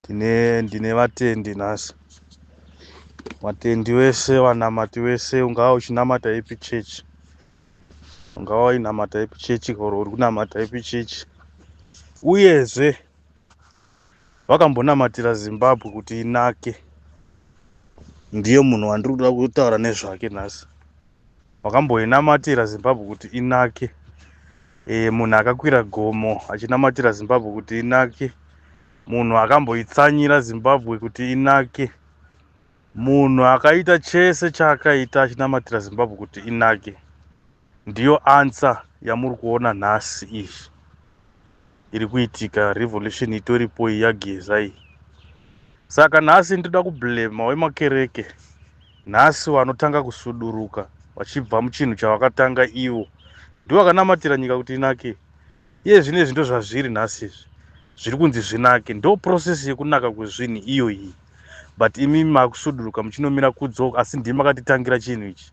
Ndine vatendi nhasi. Vatendi wese, vanamati wese, ungava uchinamata ipi chechi, ungava wainamata ipi chechi kana uri kunamata ipi chechi, uyezve vakambonamatira Zimbabwe kuti inake. Ndiye munhu wandiri kuda kutaura nezvake nhasi. Vakamboinamatira Zimbabwe kuti inake. Munhu akakwira gomo achinamatira Zimbabwe kuti inake. Munhu akamboitsanyira Zimbabwe kuti inake. Munhu akaita chese chaakaita achinamatira Zimbabwe kuti inake. Ndiyo ansa yamuri kuona nhasi izvi iri kuitika, revolution itoripo iyi yageza iyi. Saka nhasi ndoda kublema wemakereke. Nhasi vanotanga kusuduruka vachibva muchinhu chavakatanga ivo ndivo vakanamatira nyika kuti inake. Iye zvinezvi ndo zvazviri nhasi izvi zviri kunzi zvinake, ndo process yekunaka kwezvinhu iyo iyi. But imi makusuduruka muchinomira kudzoka, asi ndimi makatitangira chinhu ichi.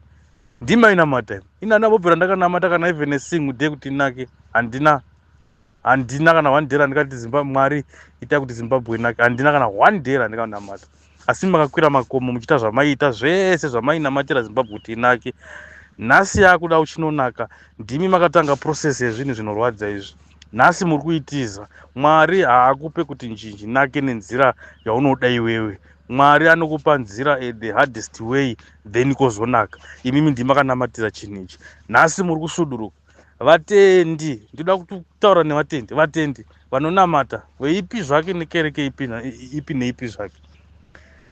Ndimi ainamata inana bobhera ndakanamata kana even nesingle day kuti inake. Handina kana one day randikati Zimbabwe Mwari ita kuti Zimbabwe inake. Handina kana one day randikanamata. Asi makakwira makomo muchiita zvamaita zvese zvamainamatira Zimbabwe kuti inake. Nhasi yakuda uchinonaka, ndimi makatanga process yezvinhu zvinorwadza izvi. Nhasi muri kuitiza. Mwari haakupe kuti njinji nake nenzira yaunoda iwewe. Mwari anokupa nzira the hardest way then kozonaka. Imimi ndimi makanamatira chinhu ichi. Nhasi muri kusuduruka. Vatendi, ndoda kutaura nevatendi, vatendi vanonamata weipi zvake nekereke ipi neipi zvake.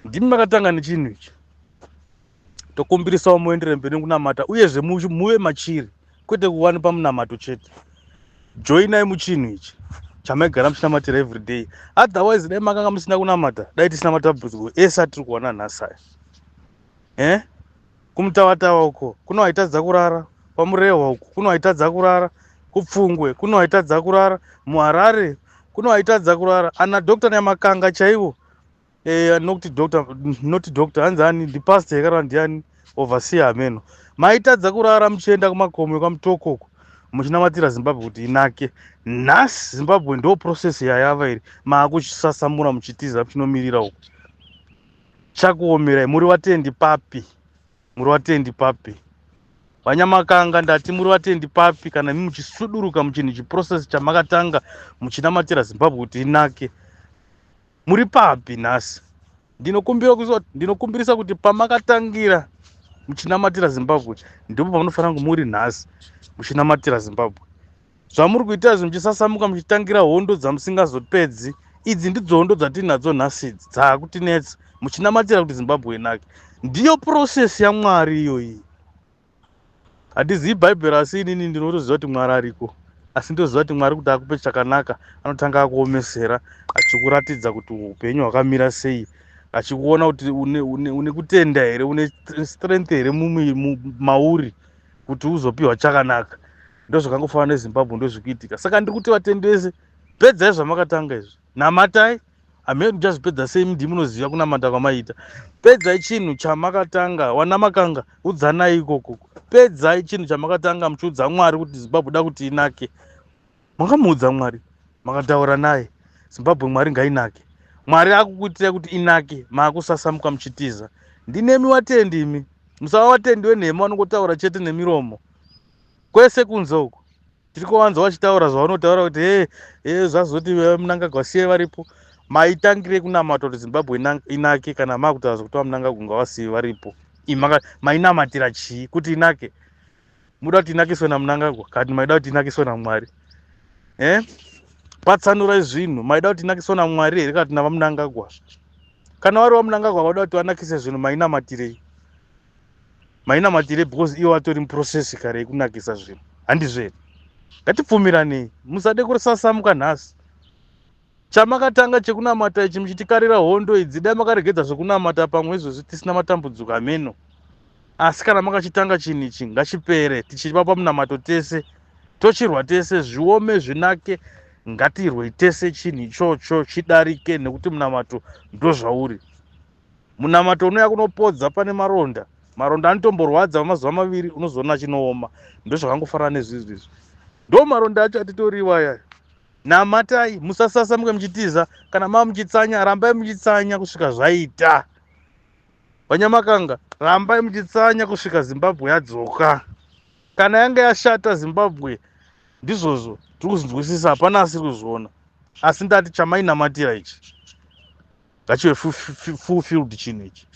Ndimi makatanga nechinhu ichi. Tokumbirisawo muendere mberi kunamata uyezve muve machiri, kwete kuwani pamunamato chete. Joinai muchinhu ichi chamaigara muchinamatira everyday. Otherwise dai makanga musina kunamata, dai tisina matambudziko ese atiri kuona nhasi aya. Kumutavatava uko kuno waitadza kurara, pamurehwa uko kuno waitadza kurara, kupfungwe kuno waitadza kurara, muHarare kuno waitadza kurara. Ana Dr. Nyamakanga chaivo, noti doctor hanzani ndipastor yakarwa ndiani overseer ameno. Maitadza kurara muchienda kumakomo kwamutokoko muchinamatira Zimbabwe kuti inake. Nhasi Zimbabwe ndo process yayava iri, maakuchisasamura muchitiza muchinomirira uko. Chakuomerai, muri vatendi papi? Muri vatendi papi? Vanyamakanga ndati muri vatendi papi kana imi muchisuduruka muchinhu chiprocess chamakatanga muchinamatira Zimbabwe kuti inake? Muri papi nhasi? Ndinokumbirisa kuti pamakatangira muchinamatira Zimbabwe ndipo pamunofanira kunge muri nhasi muchinamatira Zimbabwe. Zvamuri kuita izvi muchisasamuka muchitangira hondo dzamusingazopedzi, idzi ndidzo hondo dzatinadzo nhasi idzi dzaakutinetsa muchinamatira kuti Zimbabwe inake. Ndiyo process yaMwari iyoyi. Handizivi Bhaibheri asi inini ndinotoziva kuti Mwari ariko. Asi ndoziva kuti Mwari kuti akupe chakanaka anotanga akuomesera achikuratidza kuti upenyu hwakamira sei, achikuona kuti une kutenda here, une strength here mauri kuti uzopiwa chakanaka. Ndozvakangofanana neZimbabwe ndozvikuitika. Saka ndiri kuti vatendi vese, pedzai zvamakatanga izvi, namatai. Hamene muchazvipedza sei, ndimi munoziva kunamata kwamaita. Pedzai chinhu chamakatanga, wanamakanga udzanai ikoko. Pedzai chinhu chamakatanga muchiudza Mwari kuti Zimbabwe da kuti inake. Makamuudza Mwari, makataura naye, Zimbabwe Mwari ngainake. Mwari akukuitirai kuti inake, maakusasamuka muchitiza. Ndinemi vatendi imi, musava vatendi wenhema vanongotaura chete nemiromo. Kwese kunze uko tiri kuvanza vachitaura zvavanotaura kuti zvazoti Mnangagwa siye varipo. Maitangire kunamata kuti Zimbabwe inake kana makutaura kuti Mnangagwa ngavasiye varipo? Mainamatira chii kuti inake? Muda kuti inakiswe naMnangagwa kana maida kuti inakiswe naMwari? Patsanurai zvinhu, maida kuti inakiswe naMwari here kana kuti navaMnangagwa? Kana vari vaMnangagwa vada kuti vanakise zvinhu, mainamatire because ivo vatori muprocess kare yekunakisa zvinhu. Handizveri? Ngatipfumiranei, musade kusasamuka nhasi. Chamakatanga chekunamata ichi muchitikarira hondo idzi, dai makaregedza zvekunamata pamwe izvozvi tisina matambudziko ameno. Asi kana makachitanga chinhu ichi ngachipere, tichipa pamunamato tese, tochirwa tese, zviome zvinake, ngatirwe tese chinhu ichocho chidarike, nekuti munamato ndozvauri. Munamato unouya kunopodza pane maronda. Maronda anotomborwadza kwamazuva maviri unozoona chinooma. Ndozvakangofanana nezvizvi. Ndo maronda acho atitoriwa aya. namatai, musasasamuke muchitiza. Kana mava muchitsanya, rambai muchitsanya kusvika zvaita. Vanyamakanga, rambai muchitsanya kusvika Zimbabwe yadzoka. Kana yanga yashata Zimbabwe, ndizvozvo tiri kuzvinzwisisa, hapana asiri kuzviona. Asi ndati chamainamatira ichi ngachive fulfilled chinhu ichi.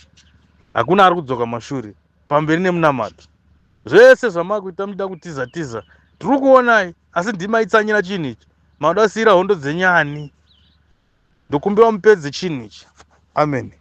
Hakuna ari kudzoka mashure pamberi nemunamato. Zvese zvamakuita muchida kutiza tiza tiri kuonai, asi ndimaitsanyira chinhu ichi. Mauda kusiyira hondo dzenyani. Ndokumbiwa mupedze chinhu ichi. Amen.